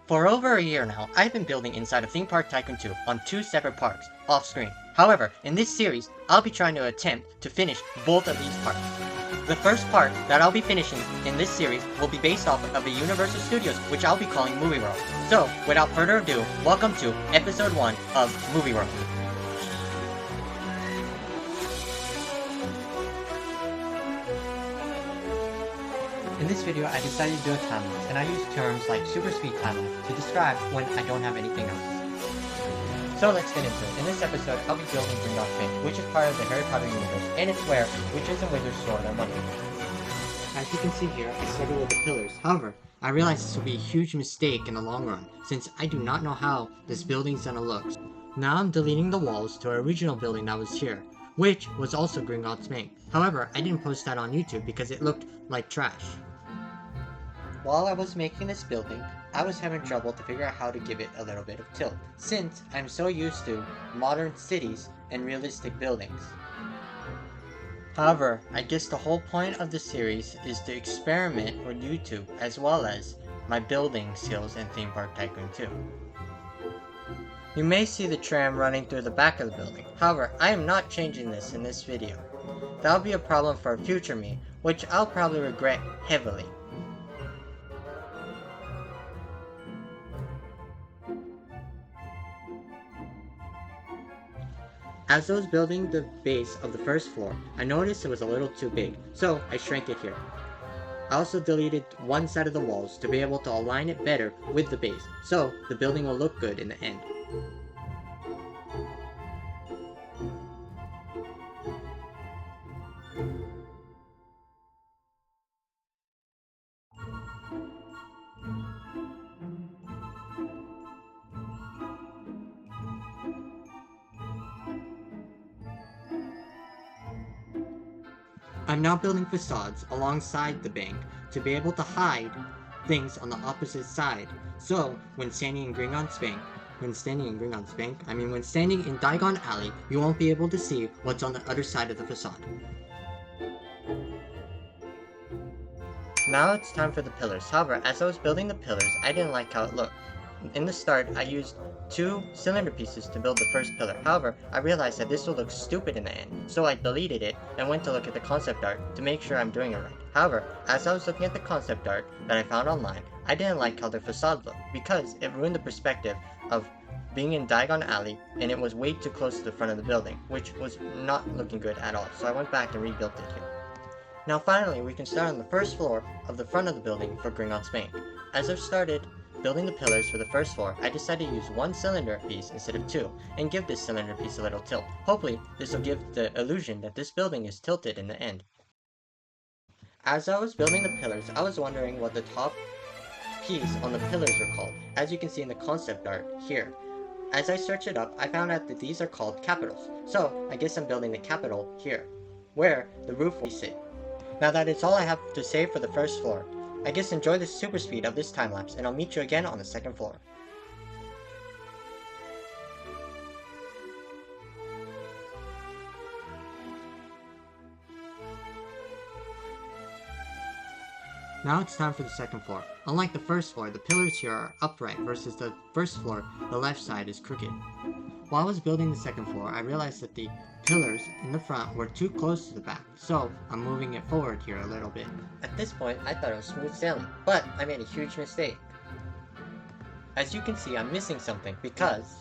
For over a year now, I've been building inside of Theme Park Tycoon 2 on 2 separate parks, off-screen. However, in this series, I'll be trying to attempt to finish both of these parks. The first part that I'll be finishing in this series will be based off of the Universal Studios, which I'll be calling Movie World. So, without further ado, welcome to Episode 1 of Movie World. In this video, I decided to do a time-lapse, and I used terms like super speed time-lapse to describe when I don't have anything else. So let's get into it. In this episode, I'll be building Gringotts Bank, which is part of the Harry Potter universe, and it's where witches and wizards store their money. As you can see here, I started with the pillars. However, I realized this will be a huge mistake in the long run, since I do not know how this building's gonna look. Now I'm deleting the walls to our original building that was here, which was also Gringotts Bank. However, I didn't post that on YouTube because it looked like trash. While I was making this building, I was having trouble to figure out how to give it a little bit of tilt, since I'm so used to modern cities and realistic buildings. However, I guess the whole point of the series is to experiment with YouTube as well as my building skills in Theme Park Tycoon 2. You may see the tram running through the back of the building. However, I am not changing this in this video. That'll be a problem for a future me, which I'll probably regret heavily. As I was building the base of the first floor, I noticed it was a little too big, so I shrank it here. I also deleted one side of the walls to be able to align it better with the base, so the building will look good in the end. I'm now building facades alongside the bank to be able to hide things on the opposite side. So when standing in Gringotts Bank, when standing in Diagon Alley, you won't be able to see what's on the other side of the facade. Now it's time for the pillars. However, as I was building the pillars, I didn't like how it looked. In the start, I used 2 cylinder pieces to build the first pillar. However, I realized that this will look stupid in the end, so I deleted it and went to look at the concept art to make sure I'm doing it right. However, as I was looking at the concept art that I found online, I didn't like how the facade looked because it ruined the perspective of being in Diagon Alley, and it was way too close to the front of the building, which was not looking good at all, so I went back and rebuilt it here. Now finally, we can start on the first floor of the front of the building for Gringotts Bank. As I've started building the pillars for the first floor, I decided to use 1 cylinder piece instead of 2, and give this cylinder piece a little tilt. Hopefully, this will give the illusion that this building is tilted in the end. As I was building the pillars, I was wondering what the top piece on the pillars are called, as you can see in the concept art here. As I searched it up, I found out that these are called capitals, so I guess I'm building the capital here, where the roof will sit. Now that is all I have to say for the first floor. I guess enjoy the super speed of this time-lapse, and I'll meet you again on the second floor. Now it's time for the second floor. Unlike the first floor, the pillars here are upright versus the first floor, the left side is crooked. While I was building the second floor, I realized that the pillars in the front were too close to the back, so I'm moving it forward here a little bit. At this point, I thought it was smooth sailing, but I made a huge mistake. As you can see, I'm missing something because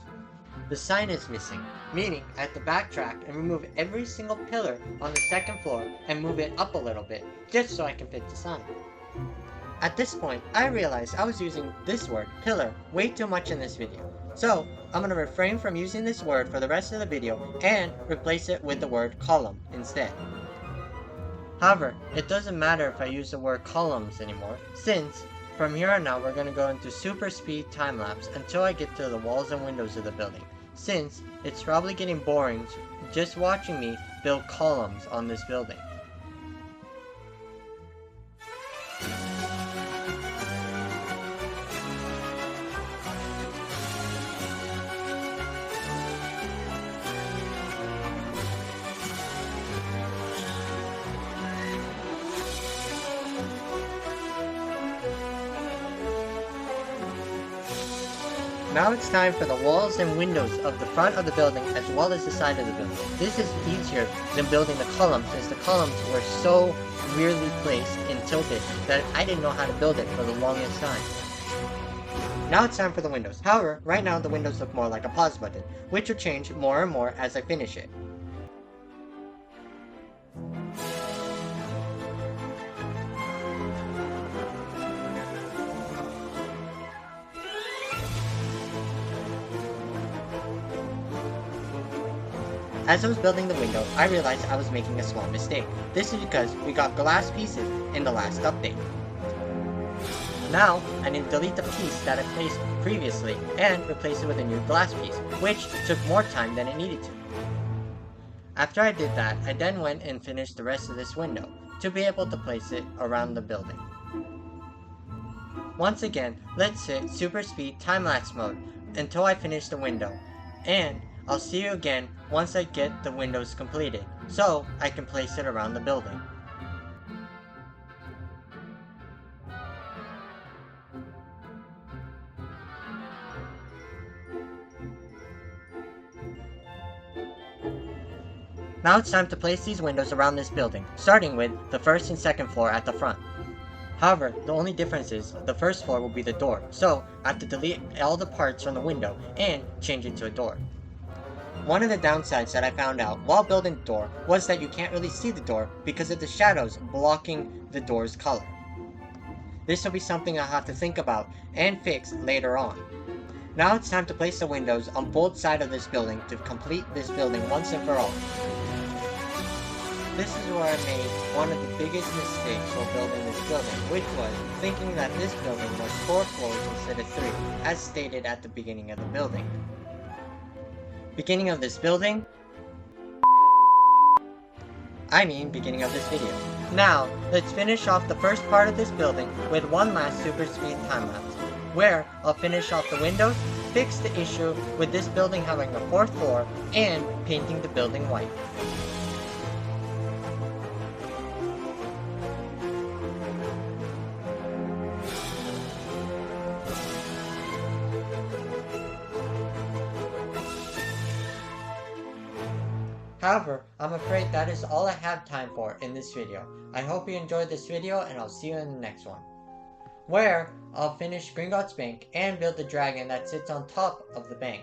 the sign is missing, meaning I have to backtrack and remove every single pillar on the second floor and move it up a little bit, just so I can fit the sign. At this point, I realized I was using this word, pillar, way too much in this video. So, I'm going to refrain from using this word for the rest of the video and replace it with the word column instead. However, it doesn't matter if I use the word columns anymore, since from here on out we're going to go into super speed time-lapse until I get to the walls and windows of the building, since it's probably getting boring just watching me build columns on this building. Now it's time for the walls and windows of the front of the building as well as the side of the building. This is easier than building the columns, as the columns were so weirdly placed and tilted that I didn't know how to build it for the longest time. Now it's time for the windows. However, right now the windows look more like a pause button, which will change more and more as I finish it. As I was building the window, I realized I was making a small mistake. This is because we got glass pieces in the last update. Now, I need to delete the piece that I placed previously and replace it with a new glass piece, which took more time than it needed to. After I did that, I then went and finished the rest of this window to be able to place it around the building. Once again, let's hit super speed time-lapse mode until I finish the window, and I'll see you again once I get the windows completed, so I can place it around the building. Now it's time to place these windows around this building, starting with the first and second floor at the front. However, the only difference is the first floor will be the door, so I have to delete all the parts from the window and change it to a door. One of the downsides that I found out while building the door was that you can't really see the door because of the shadows blocking the door's color. This will be something I'll have to think about and fix later on. Now it's time to place the windows on both sides of this building to complete this building once and for all. This is where I made one of the biggest mistakes while building this building, which was thinking that this building was 4 floors instead of 3, as stated at the beginning of the building. Beginning of this building? Beginning of this video. Now, let's finish off the first part of this building with one last super speed time lapse, where I'll finish off the windows, fix the issue with this building having a 4th floor, and painting the building white. However, I'm afraid that is all I have time for in this video. I hope you enjoyed this video, and I'll see you in the next one, where I'll finish Gringotts Bank and build the dragon that sits on top of the bank.